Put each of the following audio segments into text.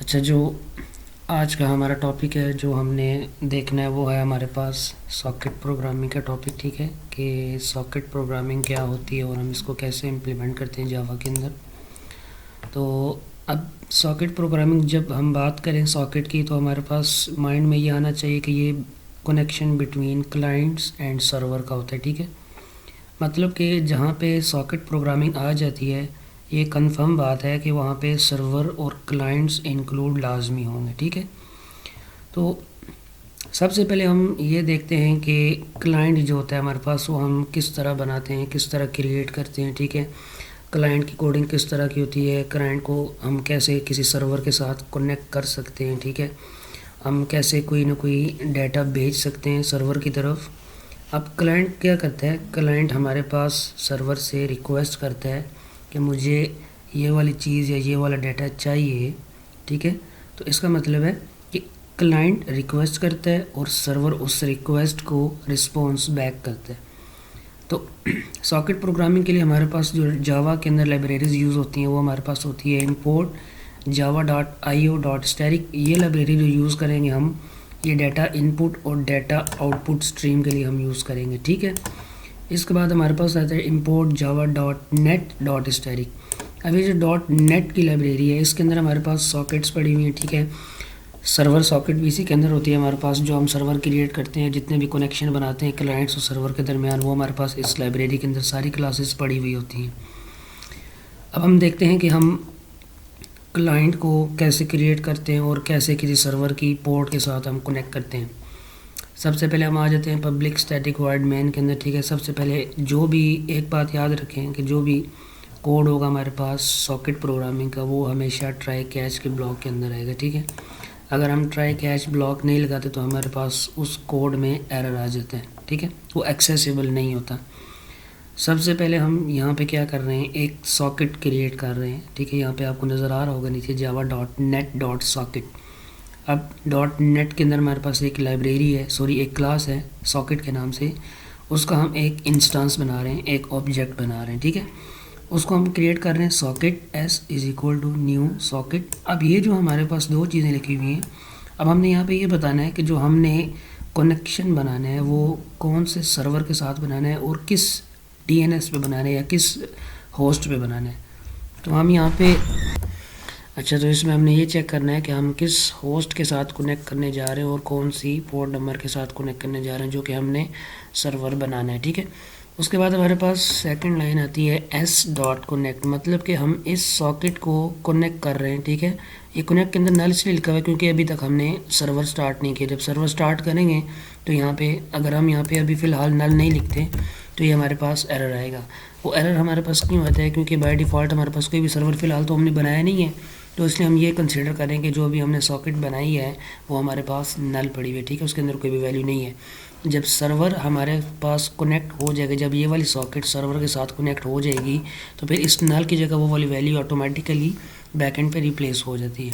अच्छा, जो आज का हमारा टॉपिक है जो हमने देखना है वो है हमारे पास सॉकेट प्रोग्रामिंग का टॉपिक। ठीक है कि सॉकेट प्रोग्रामिंग क्या होती है और हम इसको कैसे इम्प्लीमेंट करते हैं जावा के अंदर। तो अब सॉकेट प्रोग्रामिंग जब हम बात करें सॉकेट की तो हमारे पास माइंड में ये आना चाहिए कि ये connection between clients and server का होता है। ठीक है, मतलब कि जहाँ पे सॉकेट प्रोग्रामिंग आ जाती है ये कंफर्म बात है कि वहाँ पे सर्वर और क्लाइंट्स इंक्लूड लाजमी होंगे। ठीक है, तो सबसे पहले हम ये देखते हैं कि क्लाइंट जो होता है हमारे पास वो हम किस तरह बनाते हैं, किस तरह क्रिएट करते हैं। ठीक है, क्लाइंट की कोडिंग किस तरह की होती है, क्लाइंट को हम कैसे किसी सर्वर के साथ कनेक्ट कर सकते हैं। ठीक है, हम कैसे कोई ना कोई डाटा भेज सकते हैं सर्वर की तरफ। अब क्लाइंट क्या करता है, क्लाइंट हमारे पास सर्वर से रिक्वेस्ट करता है कि मुझे ये वाली चीज़ या ये वाला डाटा चाहिए। ठीक है, तो इसका मतलब है कि क्लाइंट रिक्वेस्ट करता है और सर्वर उस रिक्वेस्ट को रिस्पॉन्स बैक करता है। तो सॉकेट प्रोग्रामिंग के लिए हमारे पास जो जावा के अंदर लाइब्रेरीज यूज़ होती हैं वो हमारे पास होती है इंपोर्ट java.io.static। ये लाइब्रेरी जो यूज़ करेंगे हम, ये डाटा इनपुट और डाटा आउटपुट स्ट्रीम के लिए हम यूज़ करेंगे। ठीक है, इसके बाद हमारे पास आता है इंपोर्ट java.net.static। अब ये जो .net की लाइब्रेरी है इसके अंदर हमारे पास सॉकेट्स पड़ी हुई हैं। ठीक है, सर्वर सॉकेट भी इसी के अंदर होती है हमारे पास, जो हम सर्वर क्रिएट करते हैं, जितने भी कनेक्शन बनाते हैं क्लाइंट्स और सर्वर के दरमियान, वो हमारे पास इस लाइब्रेरी के अंदर सारी क्लासेस पड़ी हुई होती हैं। अब हम देखते हैं कि हम क्लाइंट को कैसे क्रिएट करते हैं और कैसे किसी सर्वर की पोर्ट के साथ हम कनेक्ट करते हैं। सबसे पहले हम आ जाते हैं पब्लिक स्टैटिक वॉइड मेन के अंदर। ठीक है, सबसे पहले जो भी एक बात याद रखें कि जो भी कोड होगा हमारे पास सॉकेट प्रोग्रामिंग का वो हमेशा ट्राई कैच के ब्लॉक के अंदर आएगा। ठीक है, अगर हम ट्राई कैच ब्लॉक नहीं लगाते तो हमारे पास उस कोड में एरर आ जाता है। ठीक है, वो एक्सेसिबल नहीं होता। सबसे पहले हम यहाँ पे क्या कर रहे हैं, एक सॉकेट क्रिएट कर रहे हैं। ठीक है, यहाँ पे आपको नज़र आ रहा होगा नीचे java.net.socket। अब .net के अंदर हमारे पास एक लाइब्रेरी है, सॉरी एक क्लास है सॉकेट के नाम से, उसका हम एक इंस्टेंस बना रहे हैं, एक ऑब्जेक्ट बना रहे हैं। ठीक है, उसको हम क्रिएट कर रहे हैं सॉकेट s=न्यू सॉकेट। अब ये जो हमारे पास दो चीज़ें लिखी हुई हैं, अब हमने यहाँ पे ये बताना है कि जो हमने कनेक्शन बनाना है वो कौन से सर्वर के साथ बनाना है और किस DNS पे बनाना है या किस होस्ट पे बनाना है। तो हम यहाँ पे अच्छा, तो इसमें हमने ये चेक करना है कि हम किस होस्ट के साथ कनेक्ट करने जा रहे हैं और कौन सी पोर्ट नंबर के साथ कनेक्ट करने जा रहे हैं जो कि हमने सर्वर बनाना है। ठीक है, उसके बाद हमारे पास सेकंड लाइन आती है s.connect, मतलब कि हम इस सॉकेट को कनेक्ट कर रहे हैं। ठीक है, ये कनेक्ट के अंदर नल इसलिए लिखा हुआ है क्योंकि अभी तक हमने सर्वर स्टार्ट नहीं किया। जब सर्वर स्टार्ट करेंगे तो यहाँ पे अगर हम यहाँ पे अभी फ़िलहाल नल नहीं लिखते तो ये हमारे पास एरर आएगा। वो एरर हमारे पास क्यों आता है, क्योंकि बाय डिफ़ॉल्ट हमारे पास कोई भी सर्वर फ़िलहाल तो हमने बनाया नहीं है, तो इसलिए हम ये कंसिडर करें कि जो भी हमने सॉकेट बनाई है वो हमारे पास नल पड़ी हुई है। ठीक है, उसके अंदर कोई भी वैल्यू नहीं है। जब सर्वर हमारे पास कनेक्ट हो जाएगा, जब ये वाली सॉकेट सर्वर के साथ कनेक्ट हो जाएगी तो फिर इस नल की जगह वो वाली वैल्यू ऑटोमेटिकली बैकएंड पे रिप्लेस हो जाती है।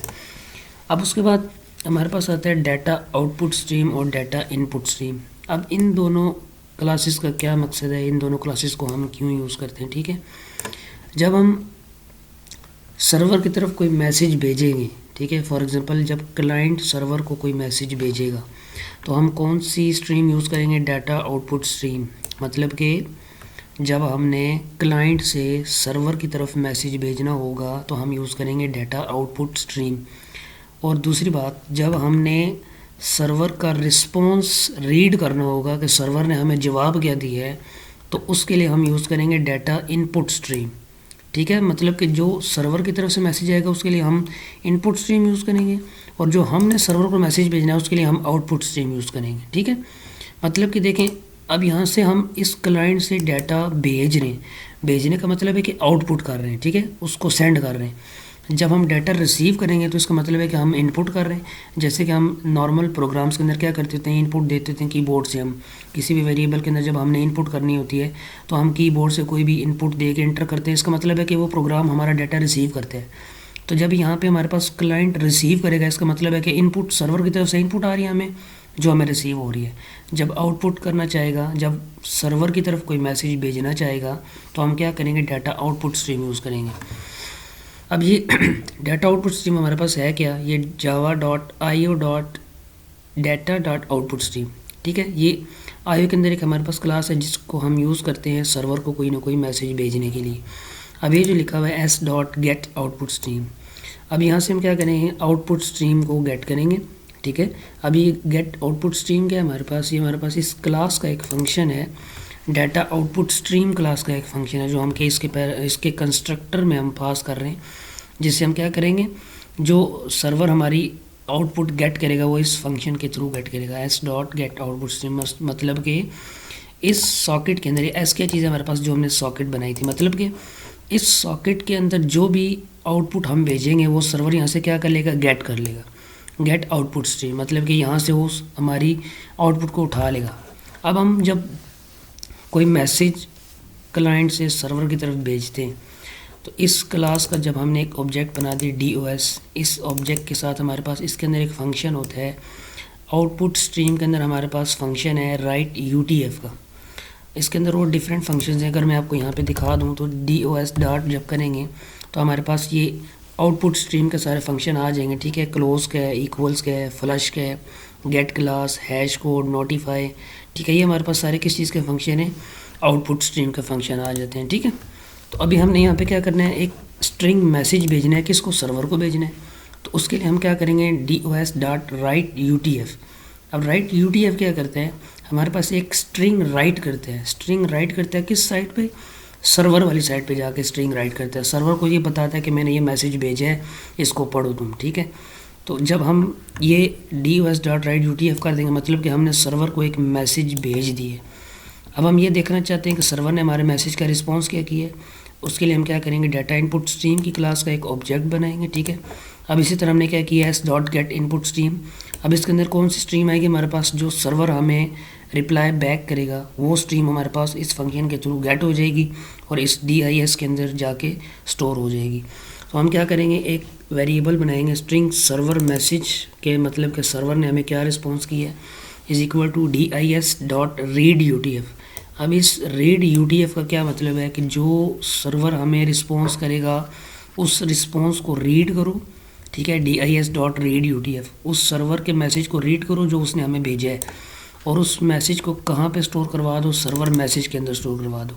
अब उसके बाद हमारे पास आता है डाटा आउटपुट स्ट्रीम और डाटा इनपुट स्ट्रीम। अब इन दोनों क्लासेस का क्या मकसद है, इन दोनों क्लासेस को हम क्यों यूज़ करते हैं। ठीक है, जब हम सर्वर की तरफ कोई मैसेज भेजेंगे, ठीक है, फॉर एग्जांपल जब क्लाइंट सर्वर को कोई मैसेज भेजेगा तो हम कौन सी स्ट्रीम यूज़ करेंगे, डाटा आउटपुट स्ट्रीम। मतलब कि जब हमने क्लाइंट से सर्वर की तरफ मैसेज भेजना होगा तो हम यूज़ करेंगे डाटा आउटपुट स्ट्रीम। और दूसरी बात, जब हमने सर्वर का रिस्पॉन्स रीड करना होगा कि सर्वर ने हमें जवाब क्या दिया है, तो उसके लिए हम यूज़ करेंगे डाटा इनपुट स्ट्रीम। ठीक है, मतलब कि जो सर्वर की तरफ से मैसेज आएगा उसके लिए हम इनपुट स्ट्रीम यूज़ करेंगे और जो हमने सर्वर को मैसेज भेजना है उसके लिए हम आउटपुट स्ट्रीम यूज़ करेंगे। ठीक है, मतलब कि देखें अब यहाँ से हम इस क्लाइंट से डाटा भेज रहे हैं, भेजने का मतलब है कि आउटपुट कर रहे हैं। ठीक है, उसको सेंड कर रहे हैं। जब हम डाटा रिसीव करेंगे तो इसका मतलब है कि हम इनपुट कर रहे हैं। जैसे कि हम नॉर्मल प्रोग्राम्स के अंदर क्या करते थे, इनपुट देते थे कीबोर्ड से। हम किसी भी वेरिएबल के अंदर जब हमने इनपुट करनी होती है तो हम कीबोर्ड से कोई भी इनपुट दे के एंटर करते हैं। इसका मतलब है कि वो प्रोग्राम हमारा डाटा रिसीव करते हैं। तो जब यहाँ पे हमारे पास क्लाइंट रिसीव करेगा, इसका मतलब है कि इनपुट सर्वर की तरफ से इनपुट आ रही है हमें, जो हमें रिसीव हो रही है। जब आउटपुट करना चाहेगा, जब सर्वर की तरफ कोई मैसेज भेजना चाहेगा तो हम क्या करेंगे, डाटा आउटपुट स्ट्रीम यूज़ करेंगे। अब ये डाटा आउटपुट स्ट्रीम हमारे पास है क्या, ये java.io.data.output स्ट्रीम, ठीक है। ये आईओ के अंदर एक हमारे पास क्लास है जिसको हम यूज़ करते हैं सर्वर को कोई ना कोई मैसेज भेजने के लिए। अब ये जो लिखा हुआ है s.getOutput स्ट्रीम, अब यहाँ से हम क्या करेंगे, आउटपुट स्ट्रीम को गेट करेंगे, ठीक है। अब ये गेट आउटपुट स्ट्रीम क्या है हमारे पास, ये हमारे पास इस क्लास का एक फंक्शन है, डाटा आउटपुट स्ट्रीम क्लास का एक फंक्शन है जो हम इसके कंस्ट्रक्टर में हम पास कर रहे हैं, जिससे हम क्या करेंगे, जो सर्वर हमारी आउटपुट गेट करेगा वो इस फंक्शन के थ्रू गेट करेगा, s.getOutput स्ट्रीम। मतलब कि इस सॉकेट के अंदर ये एस क्या चीज़ है हमारे पास, जो हमने सॉकेट बनाई थी, मतलब कि इस सॉकेट के अंदर जो भी आउटपुट हम भेजेंगे वो सर्वर यहाँ से क्या कर लेगा, गेट कर लेगा, गेट आउटपुट स्ट्रीम, मतलब कि यहाँ से वो हमारी आउटपुट को उठा लेगा। अब हम जब कोई मैसेज क्लाइंट से सर्वर की तरफ भेजते हैं तो इस क्लास का जब हमने एक ऑब्जेक्ट बना दिया DOS, इस ऑब्जेक्ट के साथ हमारे पास इसके अंदर एक फंक्शन होता है, आउटपुट स्ट्रीम के अंदर हमारे पास फंक्शन है राइट UTF का। इसके अंदर वो डिफरेंट फंक्शंस हैं, अगर मैं आपको यहाँ पे दिखा दूँ तो DOS डॉट जब करेंगे तो हमारे पास ये आउटपुट स्ट्रीम के सारे फंक्शन आ जाएंगे, ठीक है। क्लोज का है, इक्वल्स का है, फ्लश का है, get class, hash code, notify, ठीक है। ये हमारे पास सारे किस चीज़ के फंक्शन हैं, आउटपुट स्ट्रीम के फंक्शन आ जाते हैं, ठीक है। तो अभी हमने यहाँ पे क्या करना है, एक स्ट्रिंग मैसेज भेजना है, किसको, सर्वर को भेजना है। तो उसके लिए हम क्या करेंगे, DOS डॉट राइट UTF। अब राइट UTF क्या करते हैं, हमारे पास एक स्ट्रिंग राइट करते हैं, स्ट्रिंग राइट करते हैं किस साइड पे, सर्वर वाली साइड पे जाके स्ट्रिंग राइट करते हैं। सर्वर को ये बताता है कि मैंने ये मैसेज भेजा है, इसको पढ़ो तुम, ठीक है। तो जब हम ये DOS डॉट राइट UTF कर देंगे, मतलब कि हमने सर्वर को एक मैसेज भेज दिए। अब हम ये देखना चाहते हैं कि सर्वर ने हमारे मैसेज का रिस्पॉन्स क्या किया है। उसके लिए हम क्या करेंगे, डाटा इनपुट स्ट्रीम की क्लास का एक ऑब्जेक्ट बनाएंगे, ठीक है। अब इसी तरह हमने क्या किया, s.getInput स्ट्रीम। अब इसके अंदर कौन सी स्ट्रीम आएगी हमारे पास, जो सर्वर हमें रिप्लाई बैक करेगा वो स्ट्रीम हमारे पास इस फंक्शन के थ्रू गेट हो जाएगी और इस DIS के अंदर जाके स्टोर हो जाएगी। तो हम क्या करेंगे, एक वेरिएबल बनाएंगे स्ट्रिंग सर्वर मैसेज के, मतलब कि सर्वर ने हमें क्या रिस्पॉन्स किया है, is equal to DIS dot read UTF। अब इस रीड UTF का क्या मतलब है कि जो सर्वर हमें रिस्पॉन्स करेगा उस रिस्पॉन्स को रीड करो, ठीक है। DIS डॉट रीड UTF, उस सर्वर के मैसेज को रीड करो जो उसने हमें भेजा है, और उस मैसेज को कहाँ पे स्टोर करवा दो, सर्वर मैसेज के अंदर स्टोर करवा दो।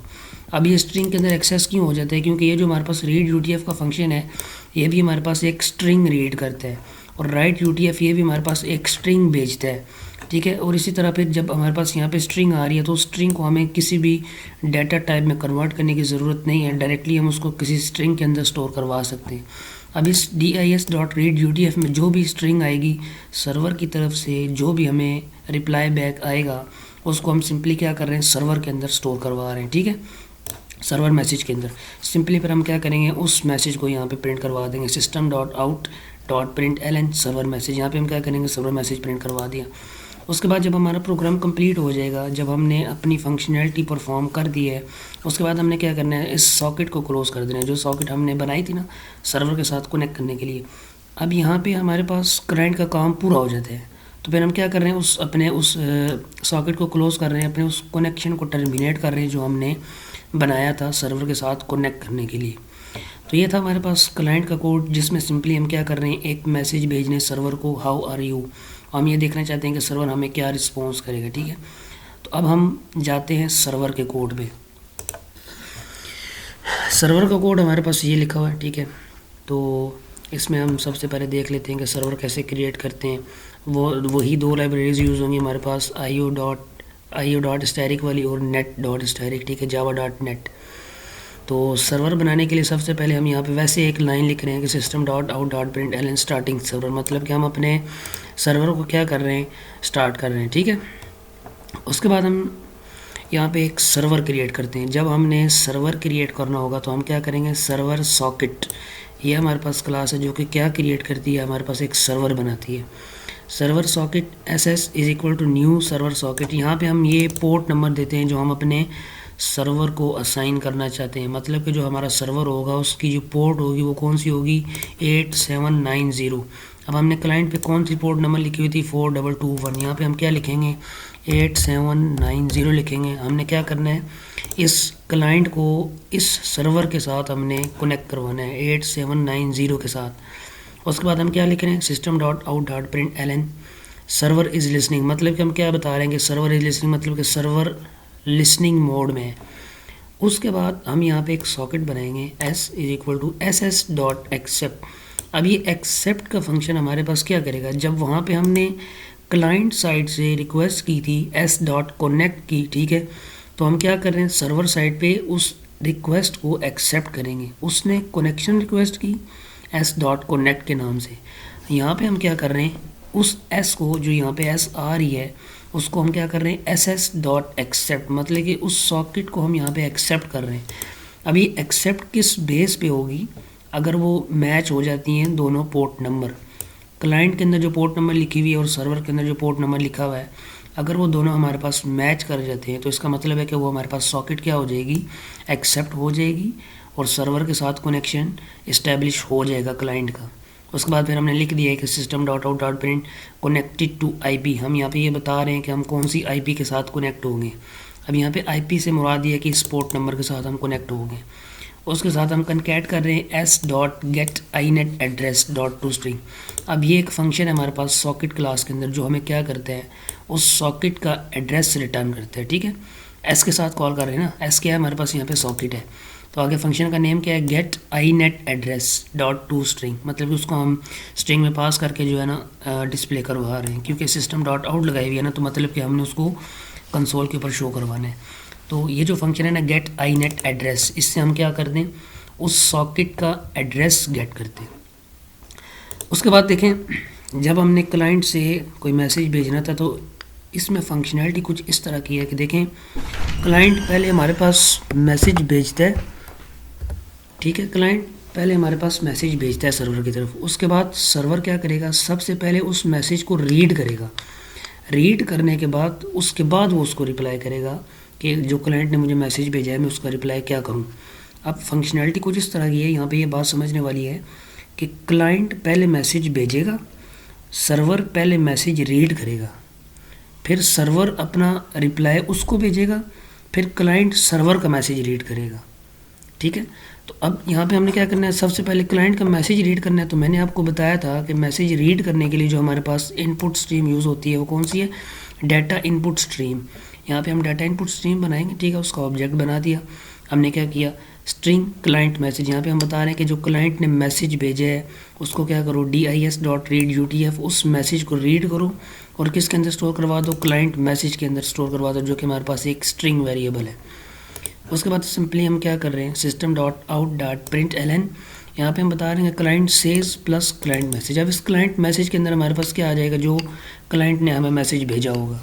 अब ये स्ट्रिंग के अंदर एक्सेस क्यों हो जाता है, क्योंकि ये जो हमारे पास रीड UTF का फंक्शन है ये भी हमारे पास एक स्ट्रिंग रीड करता है, और राइट UTF ये भी हमारे पास एक स्ट्रिंग भेजता है, ठीक है। और इसी तरह फिर जब हमारे पास यहाँ पे स्ट्रिंग आ रही है तो स्ट्रिंग को हमें किसी भी डाटा टाइप में कन्वर्ट करने की ज़रूरत नहीं है, डायरेक्टली हम उसको किसी स्ट्रिंग के अंदर स्टोर करवा सकते हैं। अब इस DIS डॉट रीड UTF में जो भी स्ट्रिंग आएगी सर्वर की तरफ से, जो भी हमें रिप्लाई बैक आएगा उसको हम सिंपली क्या कर रहे हैं, सर्वर के अंदर स्टोर करवा रहे हैं, ठीक है, सर्वर मैसेज के अंदर। सिंपली फिर हम क्या करेंगे, उस मैसेज को यहाँ पे प्रिंट करवा देंगे, system.out.println सर्वर मैसेज। यहाँ पे हम क्या करेंगे, सर्वर मैसेज प्रिंट करवा दिया। उसके बाद जब हमारा प्रोग्राम कंप्लीट हो जाएगा, जब हमने अपनी फंक्शनैलिटी परफॉर्म कर दी है, उसके बाद हमने क्या करना है, इस सॉकेट को क्लोज़ कर देना है, जो सॉकेट हमने बनाई थी ना सर्वर के साथ कनेक्ट करने के लिए। अब यहाँ पे हमारे पास क्लाइंट का काम पूरा हो जाता है, तो फिर हम क्या कर रहे हैं, उस सॉकेट को क्लोज़ कर रहे हैं, अपने उस कनेक्शन को टर्मिनेट कर रहे हैं जो हमने बनाया था सर्वर के साथ कनेक्ट करने के लिए। तो ये था हमारे पास क्लाइंट का कोड, जिसमें सिंपली हम क्या कर रहे हैं, एक मैसेज भेजने सर्वर को, हाउ आर यू। हम ये देखना चाहते हैं कि सर्वर हमें क्या रिस्पॉन्स करेगा, ठीक है। तो अब हम जाते हैं सर्वर के कोड पे। सर्वर का कोड हमारे पास ये लिखा हुआ है, ठीक है। तो इसमें हम सबसे पहले देख लेते हैं कि सर्वर कैसे क्रिएट करते हैं। वही दो लाइब्रेरीज यूज़ होंगी हमारे पास, IO.static वाली और net.static, ठीक है, java.net। तो सर्वर बनाने के लिए सबसे पहले हम यहाँ पे वैसे एक लाइन लिख रहे हैं कि system.out.println स्टार्टिंग सर्वर, मतलब कि हम अपने सर्वर को क्या कर रहे हैं, स्टार्ट कर रहे हैं, ठीक है। उसके बाद हम यहाँ पे एक सर्वर क्रिएट करते हैं। जब हमने सर्वर क्रिएट करना होगा तो हम क्या करेंगे, सर्वर सॉकेट, ये हमारे पास क्लास है जो कि क्या क्रिएट करती है, हमारे पास एक सर्वर बनाती है। Server socket SS is equal to new server socket. यहाँ पे हम ये पोर्ट नंबर देते हैं जो हम अपने सर्वर को असाइन करना चाहते हैं, मतलब कि जो हमारा सर्वर होगा उसकी जो पोर्ट होगी वो कौन सी होगी, 8790। अब हमने क्लाइंट पे कौन सी पोर्ट नंबर लिखी हुई थी, 4221। यहाँ पे हम क्या लिखेंगे, 8790 लिखेंगे। हमने क्या करना है, इस क्लाइंट को इस सर्वर के साथ हमने कनेक्ट करवाना है 8790 के साथ। उसके बाद हम क्या लिख रहे हैं, system dot out dot print L server is listening, मतलब कि हम क्या बता रहे हैं कि सर्वर इज़ लिसनिंग, मतलब कि सर्वर लिसनिंग मोड में है। उसके बाद हम यहाँ पे एक सॉकेट बनाएंगे s is equal to S S dot accept. अब ये एक्सेप्ट का फंक्शन हमारे पास क्या करेगा, जब वहाँ पे हमने क्लाइंट साइड से रिक्वेस्ट की थी s डॉट कनेक्ट की, ठीक है, तो हम क्या कर रहे हैं, सर्वर साइड पे उस रिक्वेस्ट को एक्सेप्ट करेंगे। उसने कनेक्शन रिक्वेस्ट की s डॉट कनेक्ट के नाम से, यहाँ पे हम क्या कर रहे हैं, उस s को जो यहाँ पे s आ रही है उसको हम क्या कर रहे हैं, एस एस डॉट एक्सेप्ट, मतलब कि उस सॉकेट को हम यहाँ पे एक्सेप्ट कर रहे हैं। अभी एक्सेप्ट किस बेस पे होगी, अगर वो मैच हो जाती हैं दोनों पोर्ट नंबर, क्लाइंट के अंदर जो पोर्ट नंबर लिखी हुई है और सर्वर के अंदर जो पोर्ट नंबर लिखा हुआ है, अगर वो दोनों हमारे पास मैच कर जाते हैं तो इसका मतलब है कि वो हमारे पास सॉकेट क्या हो जाएगी, एक्सेप्ट हो जाएगी और सर्वर के साथ कनेक्शन इस्टेब्लिश हो जाएगा क्लाइंट का। उसके बाद फिर हमने लिख दिया है कि system dot out dot print connected to IP. हम यहाँ पे ये बता रहे हैं कि हम कौन सी आईपी के साथ कनेक्ट होंगे। अब यहाँ पे आईपी से मुराद ये है कि इस पोर्ट नंबर के साथ हम कनेक्ट होंगे। उसके साथ हम कनकैट कर रहे हैं s dot get I net address dot to string. अब ये एक फंक्शन है हमारे पास सॉकेट क्लास के अंदर जो हमें क्या करता है, उस सॉकेट का एड्रेस रिटर्न करता है, ठीक है। एस के साथ कॉल कर रहे हैं ना, एस क्या है हमारे पास यहाँ पे सॉकेट है, तो आगे फंक्शन का नेम क्या है, get I net address dot to string, मतलब कि उसको हम स्ट्रिंग में पास करके जो है ना डिस्प्ले करवा रहे हैं, क्योंकि सिस्टम डॉट आउट लगाई हुई है ना, तो मतलब कि हमने उसको कंसोल के ऊपर शो करवाना है। तो ये जो फंक्शन है ना गेट आई नेट एड्रेस, इससे हम क्या कर दें, उस सॉकेट का एड्रेस गेट करते हैं। उसके बाद देखें, जब हमने क्लाइंट से कोई मैसेज भेजना था तो इसमें फंक्शनैलिटी कुछ इस तरह की है कि देखें, क्लाइंट पहले हमारे पास मैसेज भेजता है, ठीक है, क्लाइंट पहले हमारे पास मैसेज भेजता है सर्वर की तरफ। उसके बाद सर्वर क्या करेगा, सबसे पहले उस मैसेज को रीड करेगा। रीड करने के बाद उसके बाद वो उसको रिप्लाई करेगा कि जो क्लाइंट ने मुझे मैसेज भेजा है मैं उसका रिप्लाई क्या करूं। अब फंक्शनैलिटी कुछ इस तरह की है, यहाँ पे ये बात समझने वाली है कि क्लाइंट पहले मैसेज भेजेगा, सर्वर पहले मैसेज रीड करेगा, फिर सर्वर अपना रिप्लाई उसको भेजेगा, फिर क्लाइंट सर्वर का मैसेज रीड करेगा, ठीक है। तो अब यहाँ पे हमने क्या करना है, सबसे पहले क्लाइंट का मैसेज रीड करना है। तो मैंने आपको बताया था कि मैसेज रीड करने के लिए जो हमारे पास इनपुट स्ट्रीम यूज़ होती है वो कौन सी है, डाटा इनपुट स्ट्रीम। यहाँ पे हम डाटा इनपुट स्ट्रीम बनाएंगे, ठीक है, उसका ऑब्जेक्ट बना दिया। हमने क्या किया, स्ट्रिंग क्लाइंट मैसेज, यहाँ पे हम बता रहे हैं कि जो क्लाइंट ने मैसेज भेजा है उसको क्या करो, dis.read उस मैसेज को रीड करो और किसके अंदर स्टोर करवा दो, क्लाइंट मैसेज के अंदर स्टोर करवा दो, जो कि हमारे पास एक स्ट्रिंग वेरिएबल है। उसके बाद सिंपली हम क्या कर रहे हैं, system dot out dot print L N, यहाँ पर हम बता रहे हैं client says plus client message. अब इस क्लाइंट मैसेज के अंदर हमारे पास क्या आ जाएगा, जो क्लाइंट ने हमें मैसेज भेजा होगा।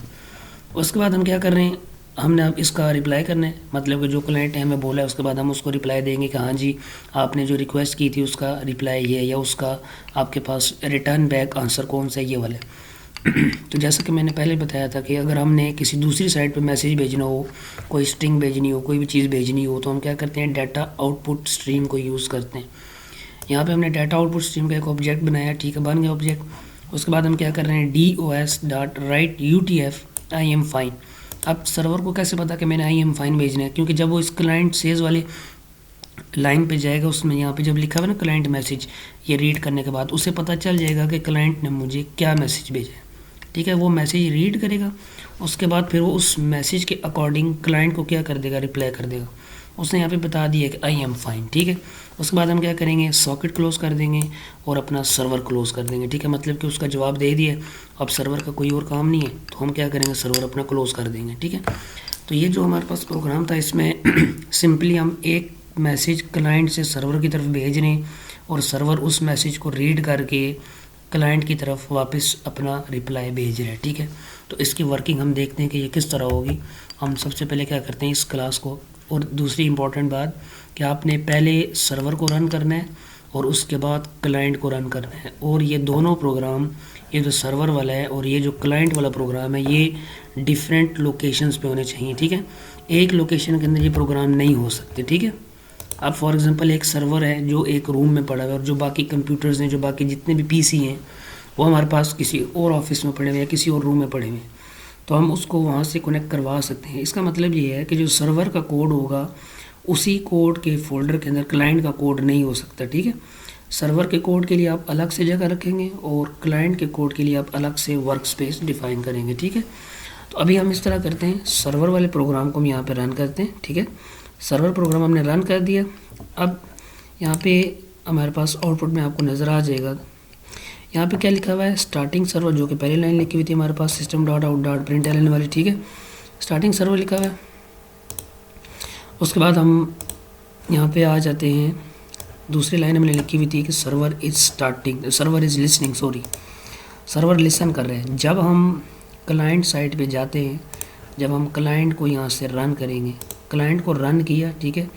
उसके बाद हम क्या कर रहे हैं, हमने अब इसका रिप्लाई करना है, मतलब कि जो क्लाइंट ने हमें बोला है उसके बाद हम उसको रिप्लाई देंगे कि हाँ जी आपने जो रिक्वेस्ट की थी उसका रिप्लाई ये है, या उसका आपके पास रिटर्न बैक आंसर कौन सा है, ये वाला। तो जैसा कि मैंने पहले बताया था कि अगर हमने किसी दूसरी साइट पे मैसेज भेजना हो, कोई स्ट्रिंग भेजनी हो, कोई भी चीज़ भेजनी हो, तो हम क्या करते हैं, डाटा आउटपुट स्ट्रीम को यूज़ करते हैं। यहाँ पे हमने डाटा आउटपुट स्ट्रीम का एक ऑब्जेक्ट बनाया, ठीक है, बन गया ऑब्जेक्ट। उसके बाद हम क्या कर रहे हैं, dos.write आई एम फाइन। अब सर्वर को कैसे पता कि मैंने आई एम फाइन भेजना है, क्योंकि जब वो इस क्लाइंट सेज वाले लाइन पे जाएगा, उसमें यहाँ पे जब लिखा हुआ ना क्लाइंट मैसेज, ये रीड करने के बाद उसे पता चल जाएगा कि क्लाइंट ने मुझे क्या मैसेज भेजा है, ठीक है। वो मैसेज रीड करेगा, उसके बाद फिर वो उस मैसेज के अकॉर्डिंग क्लाइंट को क्या कर देगा, रिप्लाई कर देगा। उसने यहाँ पे बता दिया कि आई एम फाइन, ठीक है। उसके बाद हम क्या करेंगे, सॉकेट क्लोज कर देंगे और अपना सर्वर क्लोज कर देंगे, ठीक है, मतलब कि उसका जवाब दे दिया, अब सर्वर का कोई और काम नहीं है तो हम क्या करेंगे, सर्वर अपना क्लोज कर देंगे, ठीक है। तो ये जो हमारे पास प्रोग्राम था इसमें सिंपली हम एक मैसेज क्लाइंट से सर्वर की तरफ भेज रहे हैं और सर्वर उस मैसेज को रीड करके क्लाइंट की तरफ वापस अपना रिप्लाई भेज रहा है, ठीक है। तो इसकी वर्किंग हम देखते हैं कि ये किस तरह होगी। हम सबसे पहले क्या करते हैं, इस क्लास को, और दूसरी इंपॉर्टेंट बात कि आपने पहले सर्वर को रन करना है और उसके बाद क्लाइंट को रन करना है, और ये दोनों प्रोग्राम, ये जो सर्वर वाला है और ये जो क्लाइंट वाला प्रोग्राम है, ये डिफरेंट लोकेशंस पे होने चाहिए, ठीक है। एक लोकेशन के अंदर ये प्रोग्राम नहीं हो सकते, ठीक है। अब फॉर एग्जांपल एक सर्वर है जो एक रूम में पड़ा हुआ है और जो बाकी कंप्यूटर्स हैं, जो बाकी जितने भी पीसी हैं वो हमारे पास किसी और ऑफिस में पड़े हुए हैं, किसी और रूम में पड़े हुए हैं, तो हम उसको वहाँ से कनेक्ट करवा सकते हैं। इसका मतलब ये है कि जो सर्वर का कोड होगा उसी कोड के फोल्डर के अंदर क्लाइंट का कोड नहीं हो सकता, ठीक है। सर्वर के कोड के लिए आप अलग से जगह रखेंगे और क्लाइंट के कोड के लिए आप अलग से वर्क स्पेस डिफाइन करेंगे, ठीक है। तो अभी हम इस तरह करते हैं, सर्वर वाले प्रोग्राम को हम यहाँ पे रन करते हैं, ठीक है। सर्वर प्रोग्राम हमने रन कर दिया। अब यहाँ पे हमारे पास आउटपुट में आपको नज़र आ जाएगा, यहाँ पे क्या लिखा हुआ है, स्टार्टिंग सर्वर, जो कि पहली लाइन लिखी हुई थी हमारे पास system dot out dot print L n वाली, ठीक है। स्टार्टिंग सर्वर लिखा हुआ है। उसके बाद हम यहाँ पे आ जाते हैं, दूसरी लाइन हमने लिखी हुई थी कि server is listening, server listen कर रहे हैं। जब हम क्लाइंट साइट पे जाते हैं, जब हम क्लाइंट को यहाँ से रन करेंगे, क्लाइंट को रन किया, ठीक है।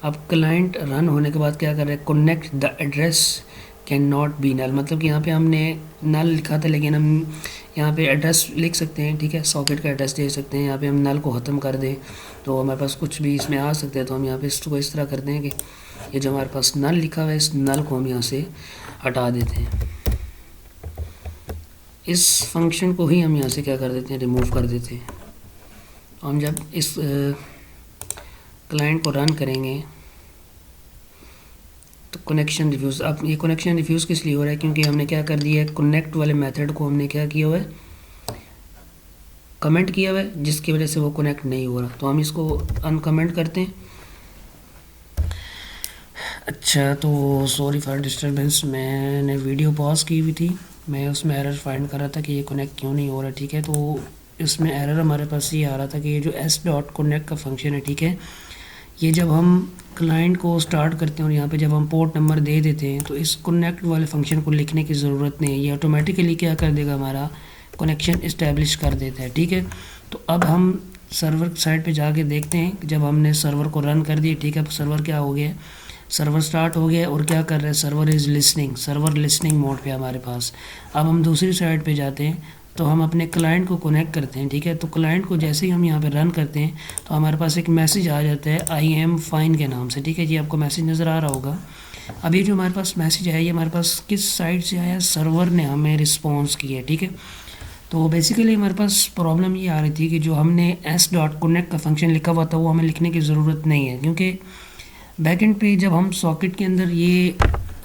अब क्लाइंट रन होने के बाद क्या कर रहे हैं, connect the address can not be null, मतलब कि यहाँ पे हमने नल लिखा था लेकिन हम यहाँ पे एड्रेस लिख सकते हैं, ठीक है। सॉकेट का एड्रेस दे सकते हैं, यहाँ पे हम नल को ख़त्म कर दें तो हमारे पास कुछ भी इसमें आ सकते हैं। तो हम यहाँ पे इसको इस तरह करते हैं कि ये जो हमारे पास नल लिखा हुआ है, इस नल को हम यहाँ से हटा देते हैं। इस फंक्शन को ही हम यहाँ से क्या कर देते हैं, रिमूव कर देते हैं। हम जब इस क्लाइंट को रन करेंगे तो कनेक्शन रिफ्यूज़, अब ये कनेक्शन रिफ्यूज़ किस लिए हो रहा है, क्योंकि हमने क्या कर दिया है, कनेक्ट वाले मेथड को हमने क्या किया हुआ है, कमेंट किया हुआ है, जिसकी वजह से वो कनेक्ट नहीं हो रहा। तो हम इसको अनकमेंट करते हैं। अच्छा, तो सॉरी फॉर डिस्टर्बेंस, मैंने वीडियो पॉज की हुई थी, मैं उसमें एरर फाइंड कर रहा था कि ये कनेक्ट क्यों नहीं हो रहा, ठीक है। तो इसमें एरर हमारे पास ये आ रहा था कि ये जो एस डॉट कनेक्ट का फंक्शन है, ठीक है, ये जब हम क्लाइंट को स्टार्ट करते हैं और यहाँ पे जब हम पोर्ट नंबर दे देते हैं तो इस कनेक्ट वाले फंक्शन को लिखने की ज़रूरत नहीं है, ये ऑटोमेटिकली क्या कर देगा, हमारा कनेक्शन इस्टेब्लिश कर देता है, ठीक है। तो अब हम सर्वर साइड पे जाके देखते हैं, जब हमने सर्वर को रन कर दिया, ठीक है, सर्वर क्या हो गया, सर्वर स्टार्ट हो गया और क्या कर रहा है, server is listening, server listening mode पे हमारे पास। अब हम दूसरी साइड पे जाते हैं तो हम अपने क्लाइंट को कनेक्ट करते हैं, ठीक है। तो क्लाइंट को जैसे ही हम यहाँ पे रन करते हैं तो हमारे पास एक मैसेज आ जाता है आई एम फाइन के नाम से, ठीक है जी, आपको मैसेज नज़र आ रहा होगा। अब ये जो हमारे पास मैसेज है, ये हमारे पास किस साइड से आया, सर्वर ने हमें रिस्पॉन्स किया, ठीक है। तो बेसिकली हमारे पास प्रॉब्लम ये आ रही थी कि जो हमने एस डॉट कनेक्ट का फंक्शन लिखा हुआ था वो हमें लिखने की ज़रूरत नहीं है, क्योंकि बैकएंड पे जब हम सॉकेट के अंदर ये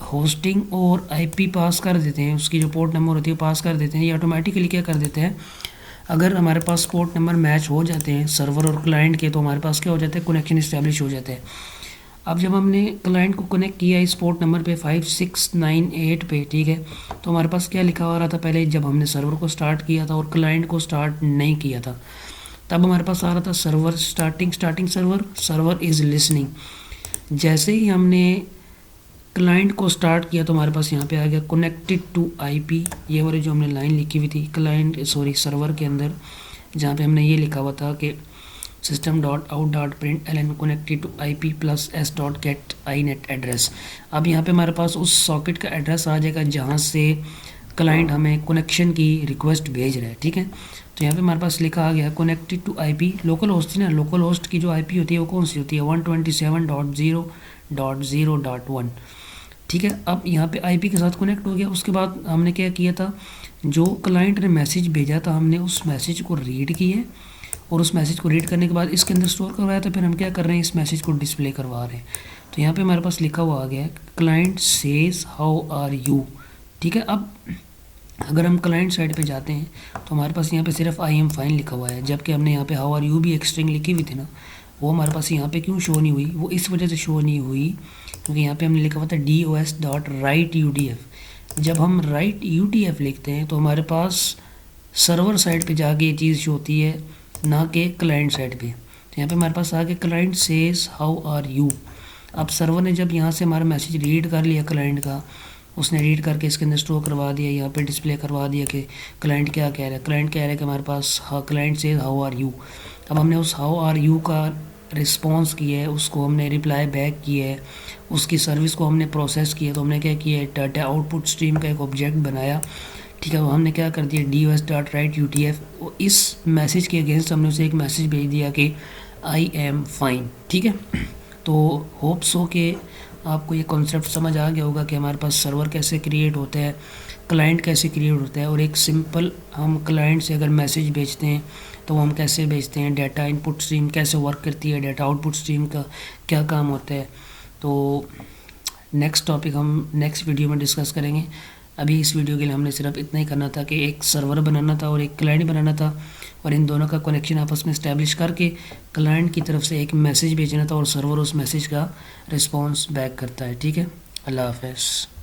होस्टिंग और आईपी पास कर देते हैं, उसकी जो पोर्ट नंबर होती है पास कर देते हैं, ये ऑटोमेटिकली क्या कर देते हैं, अगर हमारे पास पोर्ट नंबर मैच हो जाते हैं सर्वर और क्लाइंट के, तो हमारे पास क्या हो जाता है, कनेक्शन इस्टेब्लिश हो जाता है। अब जब हमने क्लाइंट को कनेक्ट किया इस पोर्ट नंबर पे 5698 पे, ठीक है, तो हमारे पास क्या लिखा हुआ रहा था पहले, जब हमने सर्वर को स्टार्ट किया था और क्लाइंट को स्टार्ट नहीं किया था, तब हमारे पास आ रहा था server starting server is listening. जैसे ही हमने क्लाइंट को स्टार्ट किया तो हमारे पास यहाँ पे आ गया कनेक्टेड टू आईपी, ये वाली जो हमने लाइन लिखी हुई थी सर्वर के अंदर, जहाँ पे हमने ये लिखा हुआ था कि system dot out dot print L N connected to I P plus S dot get I net address. अब यहाँ पे हमारे पास उस सॉकेट का एड्रेस आ जाएगा जहाँ से क्लाइंट हमें कनेक्शन की रिक्वेस्ट भेज रहा है, ठीक है। तो यहाँ पे हमारे पास लिखा आ गया connected to IP, local host ना, लोकल होस्ट की जो आईपी होती है वो कौन सी होती है, 127.0.0.1, ठीक है। अब यहाँ पे आईपी के साथ कनेक्ट हो गया। उसके बाद हमने क्या किया था, जो क्लाइंट ने मैसेज भेजा था हमने उस मैसेज को रीड किया और उस मैसेज को रीड करने के बाद इसके अंदर स्टोर करवाया था, फिर हम क्या कर रहे हैं, इस मैसेज को डिस्प्ले करवा रहे हैं। तो यहाँ पे हमारे पास लिखा हुआ आ गया client says how are you, ठीक है। अब अगर हम क्लाइंट साइड पे जाते हैं तो हमारे पास यहाँ पे सिर्फ आई एम फाइन लिखा हुआ है, जबकि हमने यहाँ पे हाउ आर यू भी एक स्ट्रिंग लिखी हुई थी ना, वो हमारे पास यहाँ पे क्यों शो नहीं हुई, वो इस वजह से शो नहीं हुई क्योंकि यहाँ पे हमने लिखा हुआ था DOS डॉट राइट UTF। जब हम राइट UTF लिखते हैं तो हमारे पास सर्वर साइड पे जाके ये चीज़ शो होती है, ना कि क्लाइंट साइड पे। तो यहाँ पे हमारे पास आगे client says how are you. अब सर्वर ने जब यहाँ से हमारा मैसेज रीड कर लिया क्लाइंट का, उसने रीड करके इसके अंदर स्टोर करवा दिया, यहाँ पे डिस्प्ले करवा दिया कि क्लाइंट क्या कह रहा है। क्लाइंट कह रहा है कि हमारे पास client says how are you. अब हमने उस हाउ आर यू का रिस्पॉन्स किया है, उसको हमने रिप्लाई बैक किया है, उसकी सर्विस को हमने प्रोसेस किया। तो हमने क्या किया है, डाटा आउटपुट स्ट्रीम का एक ऑब्जेक्ट बनाया, ठीक है। वो हमने क्या कर दिया, DOS डॉट राइट UTF। इस मैसेज के अगेंस्ट हमने उसे एक मैसेज भेज दिया कि आई एम फाइन, ठीक है। तो होप सो कि आपको ये कॉन्सेप्ट समझ आ गया होगा कि हमारे पास सर्वर कैसे क्रिएट होता है, क्लाइंट कैसे क्रिएट होता है, और एक सिंपल हम क्लाइंट से अगर मैसेज भेजते हैं तो वो हम कैसे भेजते हैं, डाटा इनपुट स्ट्रीम कैसे वर्क करती है, डाटा आउटपुट स्ट्रीम का क्या काम होता है। तो नेक्स्ट टॉपिक हम नेक्स्ट वीडियो में डिस्कस करेंगे। अभी इस वीडियो के लिए हमने सिर्फ इतना ही करना था कि एक सर्वर बनाना था और एक क्लाइंट बनाना था, और इन दोनों का कनेक्शन आपस में इस्टेब्लिश करके क्लाइंट की तरफ से एक मैसेज भेजना था और सर्वर उस मैसेज का रिस्पॉन्स बैक करता है। ठीक है, अल्लाह हाफ़िज़।